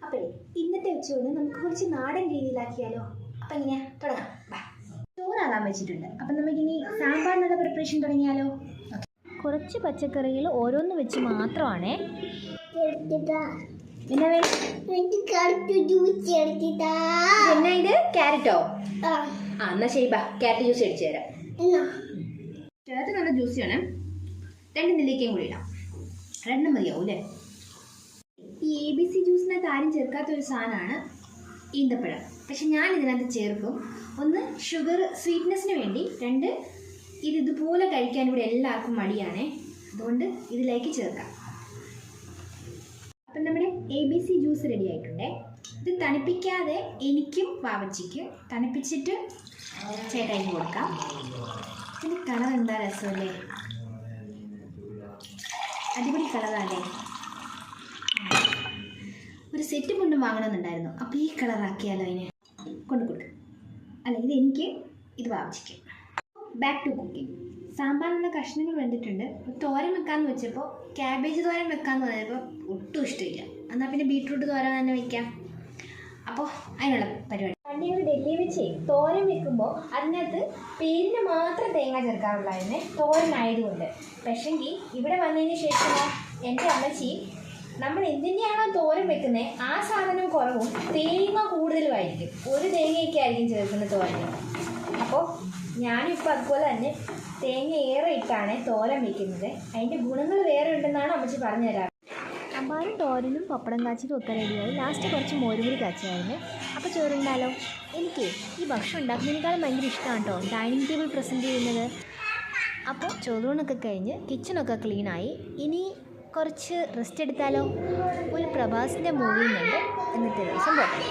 അപ്പോഴേ ഇന്നത്തെ ഉച്ചയൂണ് നമുക്ക് കുറച്ച് നാടൻ രീതിയിലാക്കിയാലോ? അപ്പം എങ്ങനെയാ തുടങ്ങാം? ചോറാകാൻ വെച്ചിട്ടുണ്ട്. അപ്പം നമുക്കിനി സാമ്പാറിനുള്ള പ്രിപ്പറേഷൻ തുടങ്ങിയാലോ? കുറച്ച് പച്ചക്കറികൾ ഓരോന്ന് വെച്ച് മാത്രമാണേ. എന്നാ ഇത് ക്യാരറ്റോ? എന്നാ ശരി, ക്യാരറ്റ് ജ്യൂസ് അടിച്ചു തരാം. ചേർത്ത് നല്ല ജ്യൂസ് വേണം. 2 നെല്ലിക്കയും കൂടി ഇടാം. 2 മതിയാവും അല്ലേ? ഈ ABC ജ്യൂസിനകത്ത് ആരും ചേർക്കാത്തൊരു സാധനമാണ് ഈന്തപ്പഴം. പക്ഷെ ഞാൻ ഇതിനകത്ത് ചേർക്കും. ഒന്ന് ഷുഗർ സ്വീറ്റ്നെസ്സിന് വേണ്ടി, 2 ഇതുപോലെ കഴിക്കാൻ ഇവിടെ എല്ലാവർക്കും മടിയാണേ. അതുകൊണ്ട് ഇതിലേക്ക് ചേർക്കാം. അപ്പം നമ്മുടെ ABC ജ്യൂസ് റെഡി ആയിട്ടുണ്ടേ. ഇത് തണുപ്പിക്കാതെ എനിക്കും വാവച്ചിക്കും തണുപ്പിച്ചിട്ട് ചേട്ടായിക്ക് കൊടുക്കാം. ഇതിന് കളർ എന്താ രസമല്ലേ, അടിപൊളി കളറല്ലേ. ഒരു സെറ്റ് മുണ്ടും വാങ്ങണമെന്നുണ്ടായിരുന്നു. അപ്പോൾ ഈ കളറാക്കിയാലോ അതിനെ കൊണ്ട് കൊടുക്കും. അല്ല, ഇത് എനിക്ക്, ഇത് വാവച്ചിക്കും. Back to cooking. സാമ്പാറിനുള്ള കഷ്ണങ്ങൾ വെന്തിട്ടുണ്ട്. തോരൻ വെക്കാമെന്ന് വെച്ചപ്പോൾ ക്യാബേജ് തോരൻ വെക്കാമെന്ന് പറഞ്ഞപ്പോൾ ഒട്ടും ഇഷ്ടമില്ല. എന്നാൽ പിന്നെ ബീട്രൂട്ട് തോരൻ തന്നെ വയ്ക്കാം. അപ്പോൾ അതിനുള്ള പരിപാടി പണ്ടിങ്ങൾ ഡൽഹി വെച്ച് തോരൻ വെക്കുമ്പോൾ അതിനകത്ത് പേരിന് മാത്രം തേങ്ങ ചേർക്കാറുള്ളായിരുന്നേ, തോരനായതുകൊണ്ട്. പക്ഷെങ്കിൽ ഇവിടെ വന്നതിന് ശേഷം എൻ്റെ അമ്മച്ചി നമ്മൾ എന്തിൻ്റെയാണോ തോരൻ വെക്കുന്നത് ആ സാധനം കുറവും തേങ്ങ കൂടുതലുമായിരിക്കും. 1 തേങ്ങയൊക്കെ ആയിരിക്കും ചേർക്കുന്നത് തോരന്. അപ്പോൾ ഞാനിപ്പോൾ അതുപോലെ തന്നെ തേങ്ങ ഏറെ ഇട്ടാണ് തോരൻ വെക്കുന്നത്. അതിൻ്റെ ഗുണങ്ങൾ വേറെ ഉണ്ടെന്നാണ് അമ്മച്ചി പറഞ്ഞു തരാറ്. സാമ്പാറും തോരനും പപ്പടം കാച്ചിലും ഒക്കെ റെഡിയായി. ലാസ്റ്റ് കുറച്ച് മോരുപൊടി കാച്ചിയായിരുന്നു. അപ്പോൾ ചോറുണ്ടാലോ? എനിക്ക് ഈ ഭക്ഷണം ഉണ്ടാക്കുന്നതിനേക്കാളും ഭയങ്കര ഇഷ്ടമാണ് കേട്ടോ ഡൈനിങ് ടേബിൾ പ്രസൻറ്റ് ചെയ്യുന്നത്. അപ്പോൾ ചോറൂണൊക്കെ കഴിഞ്ഞ് കിച്ചണൊക്കെ ക്ലീനായി. ഇനി കുറച്ച് റെസ്റ്റ് എടുത്താലോ? ഒരു പ്രഭാസിൻ്റെ മൂവിയും കണ്ട് എന്നിട്ട് ദിവസം പോകാം.